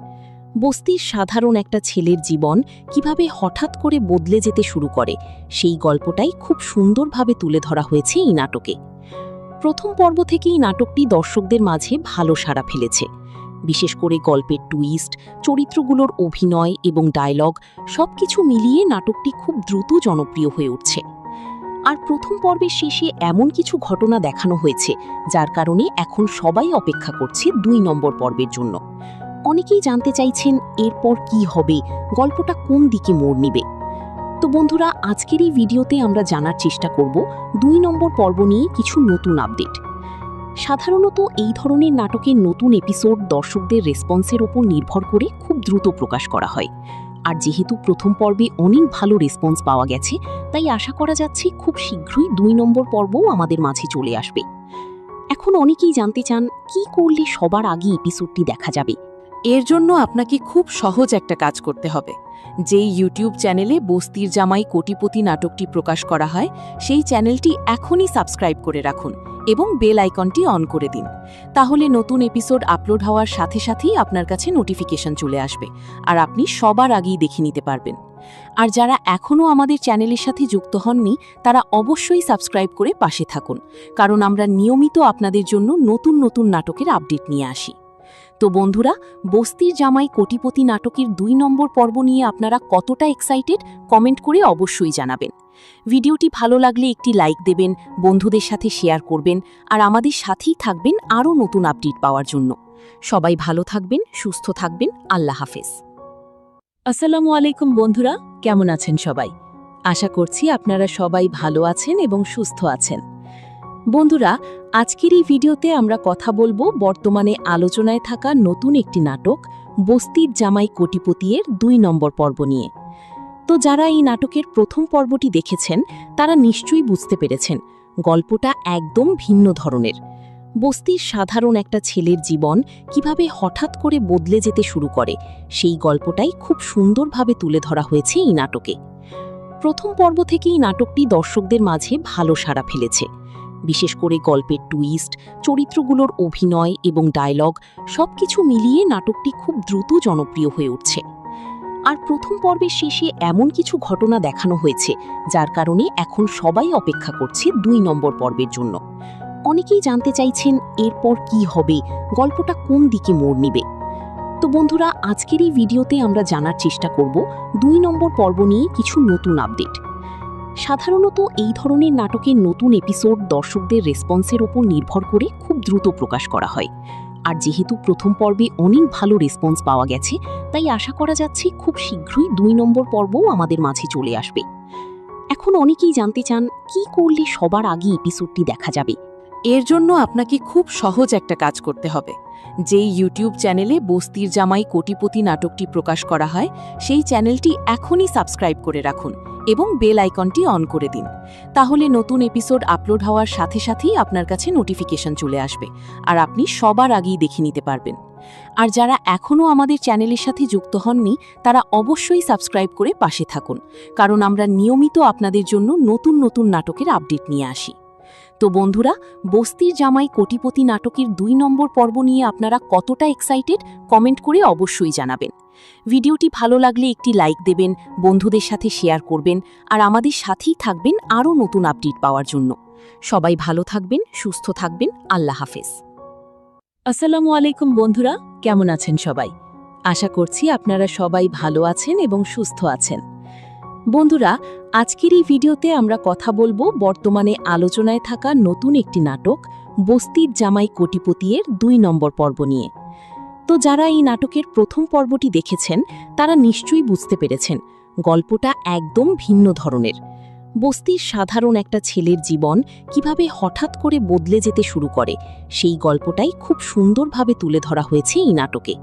বস্তির সাধারণ একটা ছেলের জীবন কিভাবে হঠাৎ করে বদলে যেতে শুরু করে সেই গল্পটাই খুব সুন্দরভাবে তুলে ধরা হয়েছে এই নাটকে। প্রথম পর্ব থেকেই নাটকটি দর্শকদের মাঝে ভালো সাড়া ফেলেছে। বিশেষ করে গল্পের টুইস্ট, চরিত্রগুলোর অভিনয় এবং ডায়লগ সবকিছু মিলিয়ে নাটকটি খুব দ্রুত জনপ্রিয় হয়ে উঠছে। আর প্রথম পর্বের শেষে এমন কিছু ঘটনা দেখানো হয়েছে যার কারণে এখন সবাই অপেক্ষা করছে 2 নম্বর পর্বের জন্য। অনেকেই জানতে চাইছেন এরপর কি হবে, গল্পটা কোন দিকে মোড় নিবে। তো বন্ধুরা, আজকের এই ভিডিওতে আমরা জানার চেষ্টা করব 2 নম্বর পর্ব নিয়ে কিছু নতুন আপডেট। সাধারণত এই ধরনের নাটকের নতুন এপিসোড দর্শকদের রেসপন্সের ওপর নির্ভর করে খুব দ্রুত প্রকাশ করা হয়। আর যেহেতু প্রথম পর্বে অনেক ভালো রেসপন্স পাওয়া গেছে, তাই আশা করা যাচ্ছে খুব শীঘ্রই 2 নম্বর পর্বও আমাদের মাঝে চলে আসবে। এখন অনেকেই জানতে চান কি করলে সবার আগে এপিসোডটি দেখা যাবে। এর জন্য আপনাকে খুব সহজ একটা কাজ করতে হবে। যেই ইউটিউব চ্যানেলে বস্তির জামাই কোটিপতি নাটকটি প্রকাশ করা হয় সেই চ্যানেলটি এখনই সাবস্ক্রাইব করে রাখুন এবং বেল আইকনটি অন করে দিন। তাহলে নতুন এপিসোড আপলোড হওয়ার সাথে সাথেই আপনার কাছে নোটিফিকেশন চলে আসবে আর আপনি সবার আগেই দেখে নিতে পারবেন। আর যারা এখনও আমাদের চ্যানেলের সাথে যুক্ত হননি তারা অবশ্যই সাবস্ক্রাইব করে পাশে থাকুন, কারণ আমরা নিয়মিত আপনাদের জন্য নতুন নতুন নাটকের আপডেট নিয়ে আসি। তো বন্ধুরা, বস্তির জামাই কোটিপতি নাটকের 2 নম্বর পর্ব নিয়ে আপনারা কতটা এক্সাইটেড কমেন্ট করে অবশ্যই জানাবেন। ভিডিওটি ভালো লাগলে একটি লাইক দেবেন, বন্ধুদের সাথে শেয়ার করবেন আর আমাদের সাথেই থাকবেন আরও নতুন আপডেট পাওয়ার জন্য। সবাই ভালো থাকবেন, সুস্থ থাকবেন। আল্লাহ হাফেজ। আসসালামু আলাইকুম বন্ধুরা, কেমন আছেন সবাই? আশা করছি আপনারা সবাই ভালো আছেন এবং সুস্থ আছেন। বন্ধুরা, আজকের এই ভিডিওতে আমরা কথা বলবো বর্তমানে আলোচনায় থাকা নতুন একটি নাটক বস্তির জামাই কোটিপতির ২ নম্বর পর্ব নিয়ে। তো যারা এই নাটকের প্রথম পর্বটি দেখেছেন তারা নিশ্চয়ই বুঝতে পেরেছেন গল্পটা একদম ভিন্ন ধরনের। বস্তির সাধারণ একটা ছেলের জীবন কিভাবে হঠাৎ করে বদলে যেতে শুরু করে সেই গল্পটাই খুব সুন্দরভাবে তুলে ধরা হয়েছে এই নাটকে। প্রথম পর্ব থেকেই নাটকটি দর্শকদের মাঝে ভালো সাড়া ফেলেছে। বিশেষ করে গল্পের টুইস্ট, চরিত্রগুলোর অভিনয় এবং ডায়লগ সবকিছু মিলিয়ে নাটকটি খুব দ্রুত জনপ্রিয় হয়ে উঠছে। আর প্রথম পর্বের শেষে এমন কিছু ঘটনা দেখানো হয়েছে যার কারণে এখন সবাই অপেক্ষা করছে ২ নম্বর পর্বের জন্য। অনেকেই জানতে চাইছেন এরপর কি হবে, গল্পটা কোন দিকে মোড় নিবে। তো বন্ধুরা, আজকের এই ভিডিওতে আমরা জানার চেষ্টা করব ২ নম্বর পর্ব নিয়ে কিছু নতুন আপডেট। সাধারণত এই ধরনের নাটকের নতুন এপিসোড দর্শকদের রেসপন্সের ওপর নির্ভর করে খুব দ্রুত প্রকাশ করা হয়। আর যেহেতু প্রথম পর্বে অনেক ভালো রেসপন্স পাওয়া গেছে, তাই আশা করা যাচ্ছে খুব শীঘ্রই ২ নম্বর পর্বও আমাদের মাঝে চলে আসবে। এখন অনেকেই জানতে চান কি করলে সবার আগে এপিসোডটি দেখা যাবে। এর জন্য আপনাকে খুব সহজ একটা কাজ করতে হবে। যেই ইউটিউব চ্যানেলে বস্তির জামাই কোটিপতি নাটকটি প্রকাশ করা হয় সেই চ্যানেলটি এখনই সাবস্ক্রাইব করে রাখুন এবং বেল আইকনটি অন করে দিন। তাহলে নতুন এপিসোড আপলোড হওয়ার সাথে সাথেই আপনার কাছে নোটিফিকেশন চলে আসবে আর আপনি সবার আগেই দেখে নিতে পারবেন। আর যারা এখনও আমাদের চ্যানেলের সাথে যুক্ত হননি তারা অবশ্যই সাবস্ক্রাইব করে পাশে থাকুন, কারণ আমরা নিয়মিত আপনাদের জন্য নতুন নতুন নাটকের আপডেট নিয়ে আসি। তো বন্ধুরা, বস্তির জামাই কোটিপতি নাটকের ২ নম্বর পর্ব নিয়ে আপনারা কতটা এক্সাইটেড কমেন্ট করে অবশ্যই জানাবেন। ভিডিওটি ভালো লাগলে একটি লাইক দেবেন, বন্ধুদের সাথে শেয়ার করবেন আর আমাদের সাথেই থাকবেন আরও নতুন আপডেট পাওয়ার জন্য। সবাই ভালো থাকবেন, সুস্থ থাকবেন। আল্লাহ হাফেজ। আসসালামু আলাইকুম বন্ধুরা, কেমন আছেন সবাই? আশা করছি আপনারা সবাই ভালো আছেন এবং সুস্থ আছেন। বন্ধুরা, আজকের এই ভিডিওতে আমরা কথা বলবো বর্তমানে আলোচনায় থাকা নতুন একটি নাটক বস্তির জামাই কোটিপতির ২ নম্বর পর্ব নিয়ে। তো যারা এই নাটকের প্রথম পর্বটি দেখেছেন তারা নিশ্চয়ই বুঝতে পেরেছেন গল্পটা একদম ভিন্ন ধরনের। বস্তির সাধারণ একটা ছেলের জীবন কিভাবে হঠাৎ করে বদলে যেতে শুরু করে সেই গল্পটাই খুব সুন্দরভাবে তুলে ধরা হয়েছে এই নাটকে।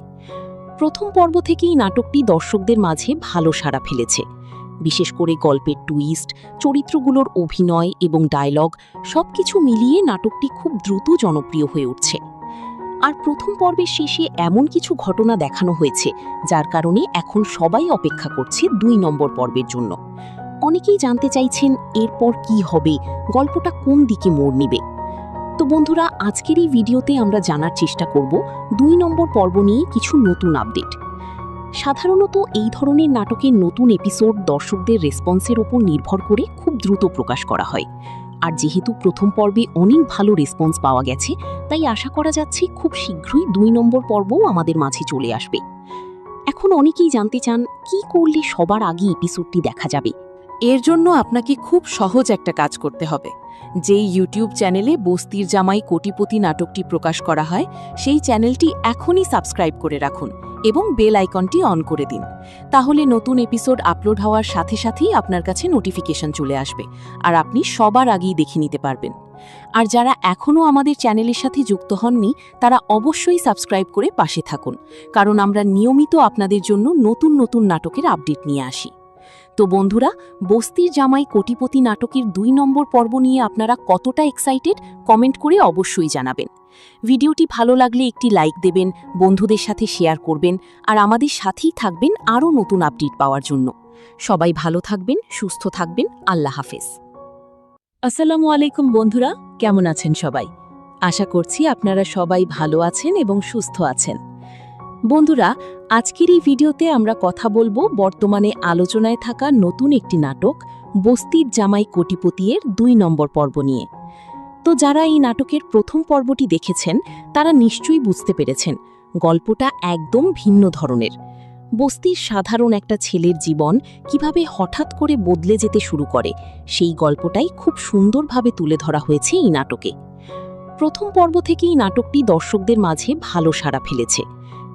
প্রথম পর্ব থেকেই নাটকটি দর্শকদের মাঝে ভালো সাড়া ফেলেছে। বিশেষ করে গল্পের টুইস্ট, চরিত্রগুলোর অভিনয় এবং ডায়লগ সবকিছু মিলিয়ে নাটকটি খুব দ্রুত জনপ্রিয় হয়ে উঠছে। আর প্রথম পর্বের শেষে এমন কিছু ঘটনা দেখানো হয়েছে যার কারণে এখন সবাই অপেক্ষা করছে ২ নম্বর পর্বের জন্য। অনেকেই জানতে চাইছেন এরপর কি হবে, গল্পটা কোন দিকে মোড় নিবে। তো বন্ধুরা, আজকের এই ভিডিওতে আমরা জানার চেষ্টা করব ২ নম্বর পর্ব নিয়ে কিছু নতুন আপডেট। সাধারণত এই ধরনের নাটকের নতুন এপিসোড দর্শকদের রেসপন্সের ওপর নির্ভর করে খুব দ্রুত প্রকাশ করা হয়। আর যেহেতু প্রথম পর্বে অনেক ভালো রেসপন্স পাওয়া গেছে, তাই আশা করা যাচ্ছে খুব শীঘ্রই ২ নম্বর পর্বও আমাদের মাঝে চলে আসবে। এখন অনেকেই জানতে চান কি করলে সবার আগে এপিসোডটি দেখা যাবে। এর জন্য আপনাকে খুব সহজ একটা কাজ করতে হবে। যেই ইউটিউব চ্যানেলে বস্তির জামাই কোটিপতি নাটকটি প্রকাশ করা হয় সেই চ্যানেলটি এখনই সাবস্ক্রাইব করে রাখুন এবং বেল আইকনটি অন করে দিন। তাহলে নতুন এপিসোড আপলোড হওয়ার সাথে সাথেই আপনার কাছে নোটিফিকেশন চলে আসবে আর আপনি সবার আগেই দেখে নিতে পারবেন। আর যারা এখনও আমাদের চ্যানেলের সাথে যুক্ত হননি তারা অবশ্যই সাবস্ক্রাইব করে পাশে থাকুন, কারণ আমরা নিয়মিত আপনাদের জন্য নতুন নতুন নাটকের আপডেট নিয়ে আসি। তো বন্ধুরা, বস্তির জামাই কোটিপতি নাটকের ২ নম্বর পর্ব নিয়ে আপনারা কতটা এক্সাইটেড কমেন্ট করে অবশ্যই জানাবেন। ভিডিওটি ভালো লাগলে একটি লাইক দেবেন, বন্ধুদের সাথে শেয়ার করবেন আর আমাদের সাথেই থাকবেন আরও নতুন আপডেট পাওয়ার জন্য। সবাই ভালো থাকবেন, সুস্থ থাকবেন। আল্লাহ হাফেজ। আসসালামু আলাইকুম বন্ধুরা, কেমন আছেন সবাই? আশা করছি আপনারা সবাই ভালো আছেন এবং সুস্থ আছেন। বন্ধুরা, আজকের এই ভিডিওতে আমরা কথা বলবো বর্তমানে আলোচনায় থাকা নতুন একটি নাটক বস্তির জামাই কোটিপতির ২ নম্বর পর্ব নিয়ে। তো যারা এই নাটকের প্রথম পর্বটি দেখেছেন তারা নিশ্চয়ই বুঝতে পেরেছেন গল্পটা একদম ভিন্ন ধরনের। বস্তির সাধারণ একটা ছেলের জীবন কিভাবে হঠাৎ করে বদলে যেতে শুরু করে সেই গল্পটাই খুব সুন্দরভাবে তুলে ধরা হয়েছে এই নাটকে। প্রথম পর্ব থেকেই নাটকটি দর্শকদের মাঝে ভালো সাড়া ফেলেছে।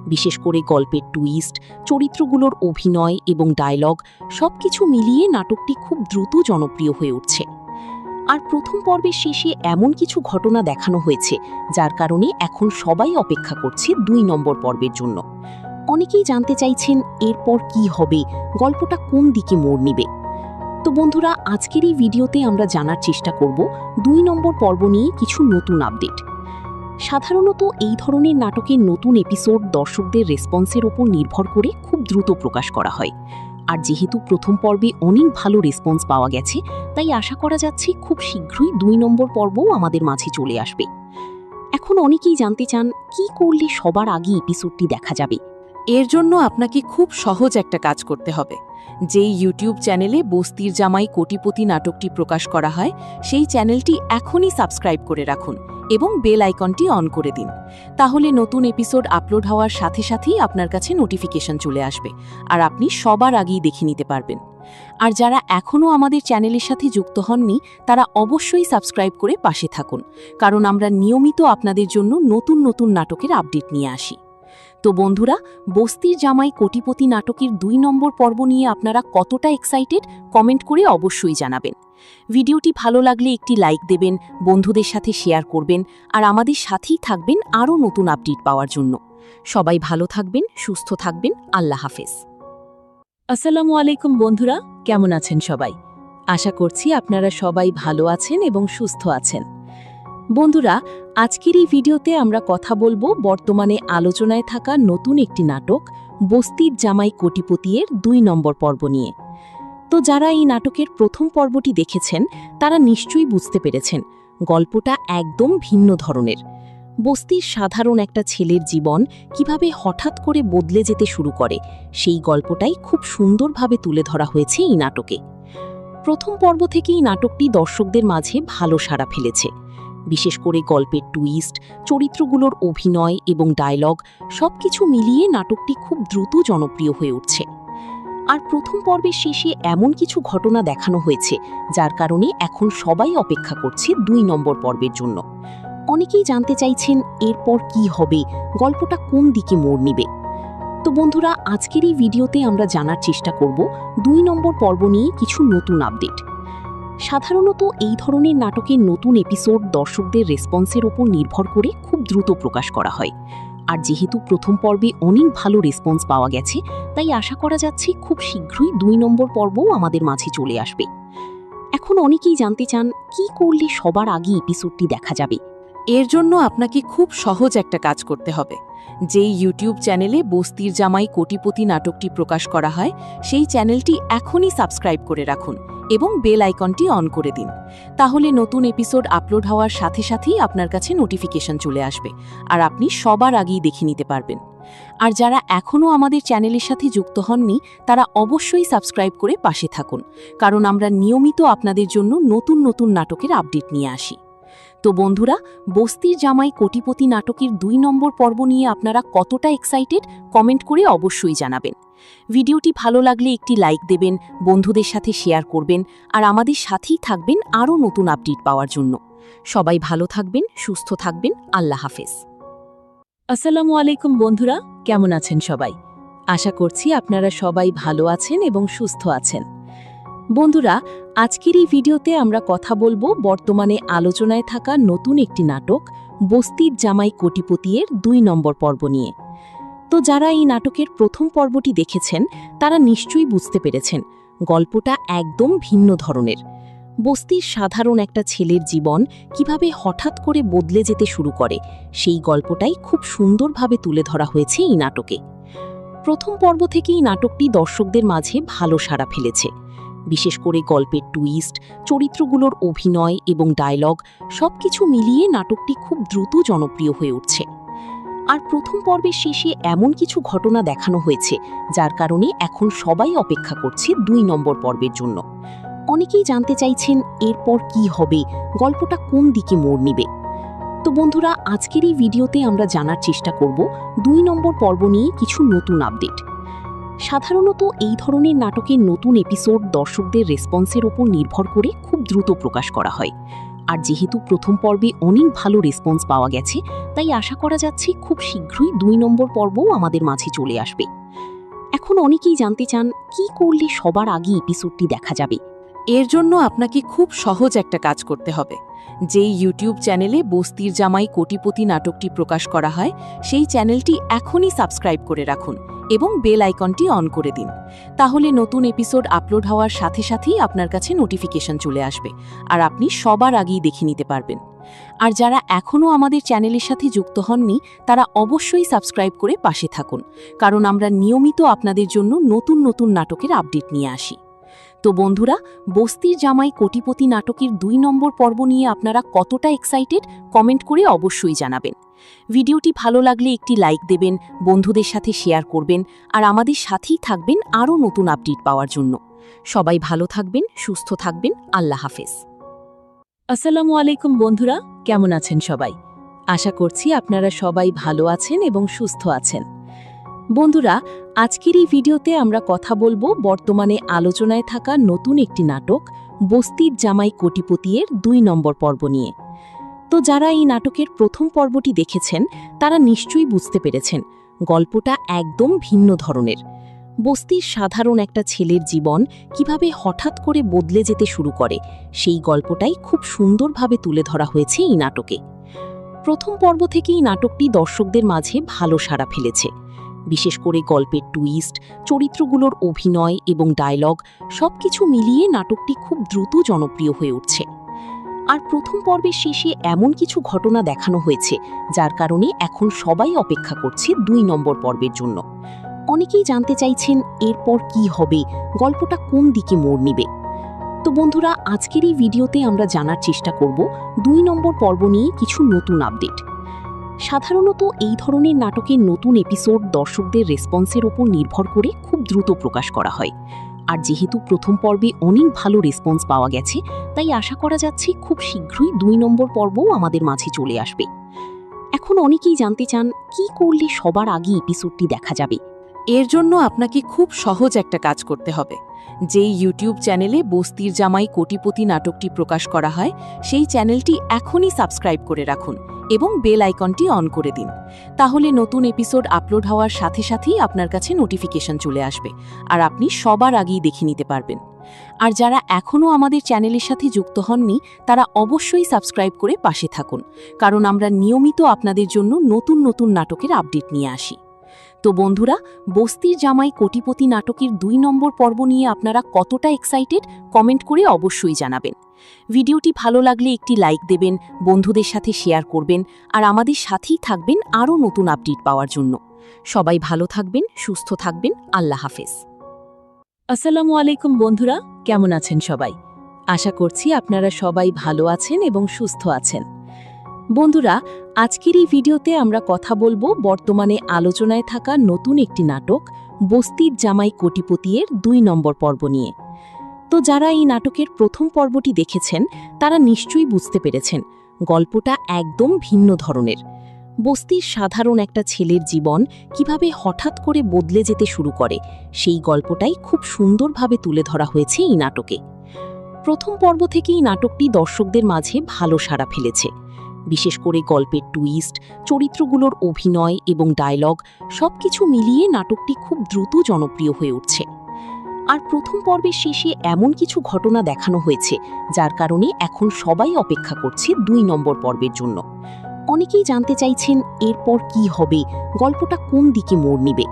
বিশেষ করে গল্পের টুইস্ট, চরিত্রগুলোর অভিনয় এবং ডায়লগ সবকিছু মিলিয়ে নাটকটি খুব দ্রুত জনপ্রিয় হয়ে উঠছে। আর প্রথম পর্বের শেষে এমন কিছু ঘটনা দেখানো হয়েছে যার কারণে এখন সবাই অপেক্ষা করছে ২ নম্বর পর্বের জন্য। অনেকেই জানতে চাইছেন এরপর কি হবে, গল্পটা কোন দিকে মোড় নিবে। তো বন্ধুরা, আজকের এই ভিডিওতে আমরা জানার চেষ্টা করব ২ নম্বর পর্ব নিয়ে কিছু নতুন আপডেট। সাধারণত এই ধরনের নাটকের নতুন এপিসোড দর্শকদের রেসপন্সের ওপর নির্ভর করে খুব দ্রুত প্রকাশ করা হয়। আর যেহেতু প্রথম পর্বে অনেক ভালো রেসপন্স পাওয়া গেছে, তাই আশা করা যাচ্ছে খুব শীঘ্রই ২ নম্বর পর্বও আমাদের মাঝে চলে আসবে। এখন অনেকেই জানতে চান কি করলে সবার আগে এপিসোডটি দেখা যাবে। এর জন্য আপনাকে খুব সহজ একটা কাজ করতে হবে। যেই ইউটিউব চ্যানেলে বস্তির জামাই কোটিপতি নাটকটি প্রকাশ করা হয়, সেই চ্যানেলটি এখনই সাবস্ক্রাইব করে রাখুন এবং বেল আইকনটি অন করে দিন। তাহলে নতুন এপিসোড আপলোড হওয়ার সাথে সাথেই আপনার কাছে নোটিফিকেশন চলে আসবে, আর আপনি সবার আগেই দেখে নিতে পারবেন। আর যারা এখনও আমাদের চ্যানেলের সাথে যুক্ত হননি, তারা অবশ্যই সাবস্ক্রাইব করে পাশে থাকুন, কারণ আমরা নিয়মিত আপনাদের জন্য নতুন নতুন নাটকের আপডেট নিয়ে আসি। তো বন্ধুরা, বস্তির জামাই কোটিপতি নাটকের ২ নম্বর পর্ব নিয়ে আপনারা কতটা এক্সাইটেড কমেন্ট করে অবশ্যই জানাবেন। ভিডিওটি ভালো লাগলে একটি লাইক দেবেন, বন্ধুদের সাথে শেয়ার করবেন, আর আমাদের সাথেই থাকবেন আরও নতুন আপডেট পাওয়ার জন্য। সবাই ভালো থাকবেন, সুস্থ থাকবেন। আল্লাহ হাফেজ। আসসালামু আলাইকুম বন্ধুরা, কেমন আছেন সবাই? আশা করছি আপনারা সবাই ভালো আছেন এবং সুস্থ আছেন। বন্ধুরা, আজকের এই ভিডিওতে আমরা কথা বলবো বর্তমানে আলোচনায় থাকা নতুন একটি নাটক বস্তির জামাই কোটিপতির ২ নম্বর পর্ব নিয়ে। তো যারা এই নাটকের প্রথম পর্বটি দেখেছেন তারা নিশ্চয়ই বুঝতে পেরেছেন গল্পটা একদম ভিন্ন ধরনের। বস্তির সাধারণ একটা ছেলের জীবন কিভাবে হঠাৎ করে বদলে যেতে শুরু করে সেই গল্পটাই খুব সুন্দরভাবে তুলে ধরা হয়েছে এই নাটকে। প্রথম পর্ব থেকেই নাটকটি দর্শকদের মাঝে ভালো সাড়া ফেলেছে। বিশেষ করে গল্পের টুইস্ট, চরিত্রগুলোর অভিনয় এবং ডায়লগ সবকিছু মিলিয়ে নাটকটি খুব দ্রুত জনপ্রিয় হয়ে উঠছে। আর প্রথম পর্বের শেষে এমন কিছু ঘটনা দেখানো হয়েছে যার কারণে এখন সবাই অপেক্ষা করছে ২ নম্বর পর্বের জন্য। অনেকেই জানতে চাইছেন এরপর কি হবে, গল্পটা কোন দিকে মোড় নিবে। তো বন্ধুরা, আজকের এই ভিডিওতে আমরা জানার চেষ্টা করব ২ নম্বর পর্ব নিয়ে কিছু নতুন আপডেট। সাধারণত এই ধরনের নাটকের নতুন এপিসোড দর্শকদের রেসপন্সের ওপর নির্ভর করে খুব দ্রুত প্রকাশ করা হয়। আর যেহেতু প্রথম পর্বে অনেক ভালো রেসপন্স পাওয়া গেছে, তাই আশা করা যাচ্ছে খুব শীঘ্রই ২ নম্বর পর্বও আমাদের মাঝে চলে আসবে। এখন অনেকেই জানতে চান কি করলে সবার আগে এপিসোডটি দেখা যাবে। এর জন্য আপনাকে খুব সহজ একটা কাজ করতে হবে। যেই ইউটিউব চ্যানেলে বস্তির জামাই কোটিপতি নাটকটি প্রকাশ করা হয়, সেই চ্যানেলটি এখনই সাবস্ক্রাইব করে রাখুন এবং বেল আইকনটি অন করে দিন। তাহলে নতুন এপিসোড আপলোড হওয়ার সাথে সাথেই আপনার কাছে নোটিফিকেশন চলে আসবে, আর আপনি সবার আগেই দেখে নিতে পারবেন। আর যারা এখনও আমাদের চ্যানেলের সাথে যুক্ত হননি, তারা অবশ্যই সাবস্ক্রাইব করে পাশে থাকুন, কারণ আমরা নিয়মিত আপনাদের জন্য নতুন নতুন নাটকের আপডেট নিয়ে আসি। তো বন্ধুরা, বস্তির জামাই কোটিপতি নাটকের ২ নম্বর পর্ব নিয়ে আপনারা কতটা এক্সাইটেড কমেন্ট করে অবশ্যই জানাবেন। ভিডিওটি ভালো লাগলে একটি লাইক দেবেন, বন্ধুদের সাথে শেয়ার করবেন, আর আমাদের সাথেই থাকবেন আরও নতুন আপডেট পাওয়ার জন্য। সবাই ভালো থাকবেন, সুস্থ থাকবেন। আল্লাহ হাফেজ। আসসালামু আলাইকুম বন্ধুরা, কেমন আছেন সবাই? আশা করছি আপনারা সবাই ভালো আছেন এবং সুস্থ আছেন। বন্ধুরা, আজকের এই ভিডিওতে আমরা কথা বলবো বর্তমানে আলোচনায় থাকা নতুন একটি নাটক বস্তির জামাই কোটিপতির ২ নম্বর পর্ব নিয়ে। তো যারা এই নাটকের প্রথম পর্বটি দেখেছেন তারা নিশ্চয়ই বুঝতে পেরেছেন গল্পটা একদম ভিন্ন ধরনের। বস্তির সাধারণ একটা ছেলের জীবন কিভাবে হঠাৎ করে বদলে যেতে শুরু করে সেই গল্পটাই খুব সুন্দরভাবে তুলে ধরা হয়েছে এই নাটকে। প্রথম পর্ব থেকেই নাটকটি দর্শকদের মাঝে ভালো সাড়া ফেলেছে। বিশেষ করে গল্পের টুইস্ট, চরিত্রগুলোর অভিনয় এবং ডায়লগ সবকিছু মিলিয়ে নাটকটি খুব দ্রুত জনপ্রিয় হয়ে উঠছে। আর প্রথম পর্বের শেষে এমন কিছু ঘটনা দেখানো হয়েছে যার কারণে এখন সবাই অপেক্ষা করছে ২ নম্বর পর্বের জন্য। অনেকেই জানতে চাইছেন এরপর কি হবে, গল্পটা কোন দিকে মোড় নিবে। তো বন্ধুরা, আজকের এই ভিডিওতে আমরা জানার চেষ্টা করব ২ নম্বর পর্ব নিয়ে কিছু নতুন আপডেট। সাধারণত এই ধরনের নাটকের নতুন এপিসোড দর্শকদের রেসপন্সের ওপর নির্ভর করে খুব দ্রুত প্রকাশ করা হয়। আর যেহেতু প্রথম পর্বে অনেক ভালো রেসপন্স পাওয়া গেছে, তাই আশা করা যাচ্ছে খুব শীঘ্রই 2 নম্বর পর্বও আমাদের মাঝে চলে আসবে। এখন অনেকেই জানতে চান কি করলে সবার আগে এপিসোডটি দেখা যাবে। এর জন্য আপনাকে খুব সহজ একটা কাজ করতে হবে। যেই ইউটিউব চ্যানেলে বস্তির জামাই কোটিপতি নাটকটি প্রকাশ করা হয়, সেই চ্যানেলটি এখনই সাবস্ক্রাইব করে রাখুন এবং বেল আইকনটি অন করে দিন। তাহলে নতুন এপিসোড আপলোড হওয়ার সাথে সাথেই আপনার কাছে নোটিফিকেশন চলে আসবে, আর আপনি সবার আগেই দেখে নিতে পারবেন। আর যারা এখনও আমাদের চ্যানেলের সাথে যুক্ত হননি, তারা অবশ্যই সাবস্ক্রাইব করে পাশে থাকুন, কারণ আমরা নিয়মিত আপনাদের জন্য নতুন নতুন নাটকের আপডেট নিয়ে আসি। তো বন্ধুরা, বস্তির জামাই কোটিপতি নাটকের 2 নম্বর পর্ব নিয়ে আপনারা কতটা এক্সাইটেড কমেন্ট করে অবশ্যই জানাবেন। ভিডিওটি ভালো লাগলে একটি লাইক দেবেন, বন্ধুদের সাথে শেয়ার করবেন, আর আমাদের সাথেই থাকবেন আরও নতুন আপডেট পাওয়ার জন্য। সবাই ভালো থাকবেন, সুস্থ থাকবেন। আল্লাহ হাফেজ। আসসালামু আলাইকুম বন্ধুরা, কেমন আছেন সবাই? আশা করছি আপনারা সবাই ভালো আছেন এবং সুস্থ আছেন। বন্ধুরা, আজকের এই ভিডিওতে আমরা কথা বলবো বর্তমানে আলোচনায় থাকা নতুন একটি নাটক বস্তির জামাই কোটিপতির 2 নম্বর পর্ব নিয়ে। তো যারা এই নাটকের প্রথম পর্বটি দেখেছেন, তারা নিশ্চয়ই বুঝতে পেরেছেন গল্পটা একদম ভিন্ন ধরনের। বস্তির সাধারণ একটা ছেলের জীবন কিভাবে হঠাৎ করে বদলে যেতে শুরু করে, সেই গল্পটাই খুব সুন্দরভাবে তুলে ধরা হয়েছে এই নাটকে। প্রথম পর্ব থেকেই নাটকটি দর্শকদের মাঝে ভালো সাড়া ফেলেছে। বিশেষ করে গল্পের টুইস্ট, চরিত্রগুলোর অভিনয় এবং ডায়লগ সবকিছু মিলিয়ে নাটকটি খুব দ্রুত জনপ্রিয় হয়ে উঠছে। আর প্রথম পর্বের শেষে এমন কিছু ঘটনা দেখানো হয়েছে, যার কারণে এখন সবাই অপেক্ষা করছে 2 নম্বর পর্বের জন্য। অনেকেই জানতে চাইছেন এরপর কি হবে, গল্পটা কোন দিকে মোড় নিবে। তো বন্ধুরা, আজকের এই ভিডিওতে আমরা জানার চেষ্টা করব 2 নম্বর পর্ব নিয়ে কিছু নতুন আপডেট। সাধারণত এই ধরনের নাটকের নতুন এপিসোড দর্শকদের রেসপন্সের ওপর নির্ভর করে খুব দ্রুত প্রকাশ করা হয়। আর যেহেতু প্রথম পর্বে অনেক ভালো রেসপন্স পাওয়া গেছে, তাই আশা করা যাচ্ছে খুব শীঘ্রই 2 নম্বর পর্বও আমাদের মাঝে চলে আসবে। এখন অনেকেই জানতে চান কি করলে সবার আগে এপিসোডটি দেখা যাবে। এর জন্য আপনাকে খুব সহজ একটা কাজ করতে হবে। যেই ইউটিউব চ্যানেলে বস্তির জামাই কোটিপতি নাটকটি প্রকাশ করা হয়, সেই চ্যানেলটি এখনই সাবস্ক্রাইব করে রাখুন এবং বেল আইকনটি অন করে দিন। তাহলে নতুন এপিসোড আপলোড হওয়ার সাথে সাথেই আপনার কাছে নোটিফিকেশন চলে আসবে, আর আপনি সবার আগেই দেখে নিতে পারবেন। আর যারা এখনও আমাদের চ্যানেলের সাথে যুক্ত হননি, তারা অবশ্যই সাবস্ক্রাইব করে পাশে থাকুন, কারণ আমরা নিয়মিত আপনাদের জন্য নতুন নতুন নাটকের আপডেট নিয়ে আসি। তো বন্ধুরা, বস্তির জামাই কোটিপতি নাটকের 2 নম্বর পর্ব নিয়ে আপনারা কতটা এক্সাইটেড কমেন্ট করে অবশ্যই জানাবেন। ভিডিওটি ভালো লাগলে একটি লাইক দেবেন, বন্ধুদের সাথে শেয়ার করবেন, আর আমাদের সাথেই থাকবেন আরও নতুন আপডেট পাওয়ার জন্য। সবাই ভালো থাকবেন, সুস্থ থাকবেন। আল্লাহ হাফেজ। আসসালামু আলাইকুম বন্ধুরা, কেমন আছেন সবাই? আশা করছি আপনারা সবাই ভালো আছেন এবং সুস্থ আছেন। বন্ধুরা, আজকের এই ভিডিওতে আমরা কথা বলবো বর্তমানে আলোচনায় থাকা নতুন একটি নাটক বস্তির জামাই কোটিপতির 2 নম্বর পর্ব নিয়ে। তো যারা এই নাটকের প্রথম পর্বটি দেখেছেন, তারা নিশ্চয়ই বুঝতে পেরেছেন গল্পটা একদম ভিন্ন ধরনের। বস্তির সাধারণ একটা ছেলের জীবন কিভাবে হঠাৎ করে বদলে যেতে শুরু করে, সেই গল্পটাই খুব সুন্দরভাবে তুলে ধরা হয়েছে এই নাটকে। প্রথম পর্ব থেকেই নাটকটি দর্শকদের মাঝে ভালো সাড়া ফেলেছে। বিশেষ করে গল্পের টুইস্ট, চরিত্রগুলোর অভিনয় এবং ডায়লগ সবকিছু মিলিয়ে নাটকটি খুব দ্রুত জনপ্রিয় হয়ে উঠছে। আর প্রথম পর্বের শেষে এমন কিছু ঘটনা দেখানো হয়েছে, যার কারণে এখন সবাই অপেক্ষা করছে 2 নম্বর পর্বের জন্য। অনেকেই জানতে চাইছেন এরপর কি হবে, গল্পটা কোন দিকে মোড় নিবে।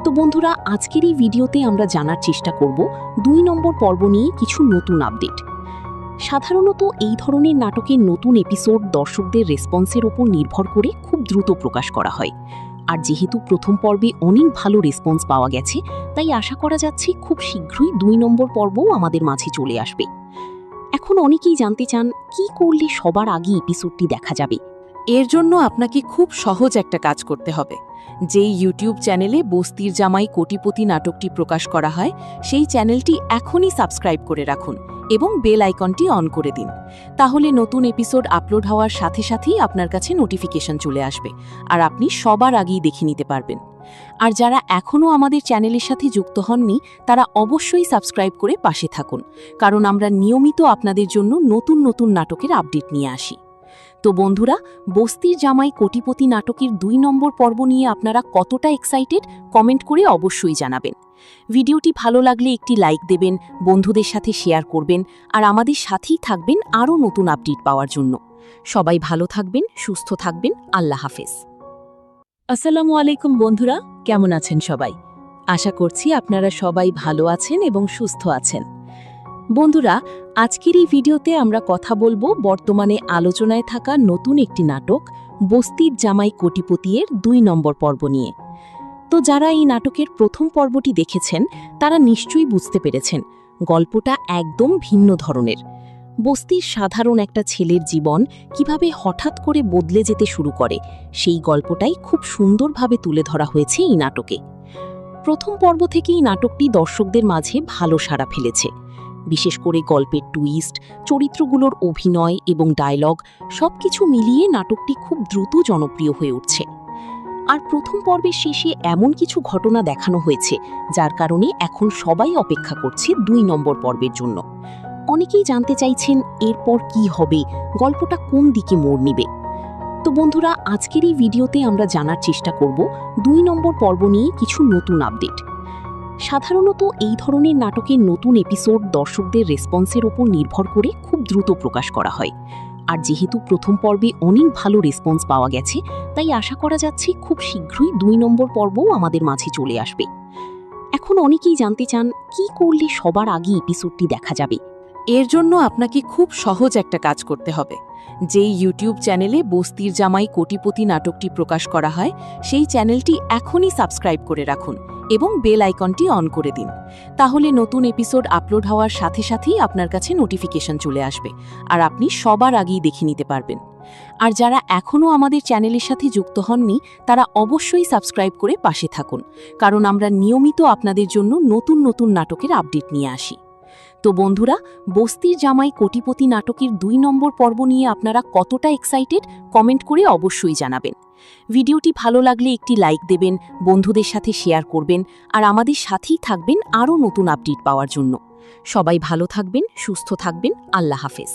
তো বন্ধুরা, আজকের এই ভিডিওতে আমরা জানার চেষ্টা করব 2 নম্বর পর্ব নিয়ে কিছু নতুন আপডেট। সাধারণত এই ধরনের নাটকের নতুন এপিসোড দর্শকদের রেসপন্সের ওপর নির্ভর করে খুব দ্রুত প্রকাশ করা হয়। আর যেহেতু প্রথম পর্বে অনেক ভালো রেসপন্স পাওয়া গেছে, তাই আশা করা যাচ্ছে খুব শীঘ্রই 2 নম্বর পর্বও আমাদের মাঝে চলে আসবে। এখন অনেকেই জানতে চান কি করলে সবার আগে এপিসোডটি দেখা যাবে। এর জন্য আপনাকে খুব সহজ একটা কাজ করতে হবে। যেই ইউটিউব চ্যানেলে বস্তির জামাই কোটিপতি নাটকটি প্রকাশ করা হয় সেই চ্যানেলটি এখনই সাবস্ক্রাইব করে রাখুন এবং বেল আইকনটি অন করে দিন। তাহলে নতুন এপিসোড আপলোড হওয়ার সাথে সাথেই আপনার কাছে নোটিফিকেশন চলে আসবে আর আপনি সবার আগেই দেখে নিতে পারবেন। আর যারা এখনও আমাদের চ্যানেলের সাথে যুক্ত হননি তারা অবশ্যই সাবস্ক্রাইব করে পাশে থাকুন, কারণ আমরা নিয়মিত আপনাদের জন্য নতুন নতুন নাটকের আপডেট নিয়ে আসি। তো বন্ধুরা, বস্তির জামাই কোটিপতি নাটকের 2 নম্বর পর্ব নিয়ে আপনারা কতটা এক্সাইটেড কমেন্ট করে অবশ্যই জানাবেন। ভিডিওটি ভালো লাগলে একটি লাইক দেবেন, বন্ধুদের সাথে শেয়ার করবেন আর আমাদের সাথেই থাকবেন আরও নতুন আপডেট পাওয়ার জন্য। সবাই ভালো থাকবেন, সুস্থ থাকবেন। আল্লাহ হাফেজ। আসসালামু আলাইকুম বন্ধুরা, কেমন আছেন সবাই? আশা করছি আপনারা সবাই ভালো আছেন এবং সুস্থ আছেন। বন্ধুরা, আজকের এই ভিডিওতে আমরা কথা বলবো বর্তমানে আলোচনায় থাকা নতুন একটি নাটক বস্তির জামাই কোটিপতির 2 নম্বর পর্ব নিয়ে। তো যারা এই নাটকের প্রথম পর্বটি দেখেছেন তারা নিশ্চয়ই বুঝতে পেরেছেন গল্পটা একদম ভিন্ন ধরনের। বস্তির সাধারণ একটা ছেলের জীবন কিভাবে হঠাৎ করে বদলে যেতে শুরু করে সেই গল্পটাই খুব সুন্দরভাবে তুলে ধরা হয়েছে এই নাটকে। প্রথম পর্ব থেকেই নাটকটি দর্শকদের মাঝে ভালো সাড়া ফেলেছে। বিশেষ করে গল্পের টুইস্ট, চরিত্রগুলোর অভিনয় এবং ডায়লগ সবকিছু মিলিয়ে নাটকটি খুব দ্রুত জনপ্রিয় হয়ে উঠছে। আর প্রথম পর্বের শেষে এমন কিছু ঘটনা দেখানো হয়েছে যার কারণে এখন সবাই অপেক্ষা করছে 2 নম্বর পর্বের জন্য। অনেকেই জানতে চাইছেন এরপর কি হবে, গল্পটা কোন দিকে মোড় নিবে। তো বন্ধুরা, আজকের এই ভিডিওতে আমরা জানার চেষ্টা করব 2 নম্বর পর্ব নিয়ে কিছু নতুন আপডেট। সাধারণত এই ধরনের নাটকের নতুন এপিসোড দর্শকদের রেসপন্সের ওপর নির্ভর করে খুব দ্রুত প্রকাশ করা হয়। আর যেহেতু প্রথম পর্বে অনেক ভালো রেসপন্স পাওয়া গেছে, তাই আশা করা যাচ্ছে খুব শীঘ্রই 2 নম্বর পর্বও আমাদের মাঝে চলে আসবে। এখন অনেকেই জানতে চান কি করলে সবার আগে এপিসোডটি দেখা যাবে। এর জন্য আপনাকে খুব সহজ একটা কাজ করতে হবে। যেই ইউটিউব চ্যানেলে বস্তির জামাই কোটিপতি নাটকটি প্রকাশ করা হয় সেই চ্যানেলটি এখনই সাবস্ক্রাইব করে রাখুন এবং বেল আইকনটি অন করে দিন। তাহলে নতুন এপিসোড আপলোড হওয়ার সাথে সাথেই আপনার কাছে নোটিফিকেশন চলে আসবে আর আপনি সবার আগেই দেখে নিতে পারবেন। আর যারা এখনও আমাদের চ্যানেলের সাথে যুক্ত হননি তারা অবশ্যই সাবস্ক্রাইব করে পাশে থাকুন, কারণ আমরা নিয়মিত আপনাদের জন্য নতুন নতুন নাটকের আপডেট নিয়ে আসি। তো বন্ধুরা, বস্তির জামাই কোটিপতি নাটকের 2 নম্বর পর্ব নিয়ে আপনারা কতটা এক্সাইটেড কমেন্ট করে অবশ্যই জানাবেন। ভিডিওটি ভালো লাগলে একটি লাইক দেবেন, বন্ধুদের সাথে শেয়ার করবেন আর আমাদের সাথেই থাকবেন আরও নতুন আপডেট পাওয়ার জন্য। সবাই ভালো থাকবেন, সুস্থ থাকবেন। আল্লাহ হাফেজ।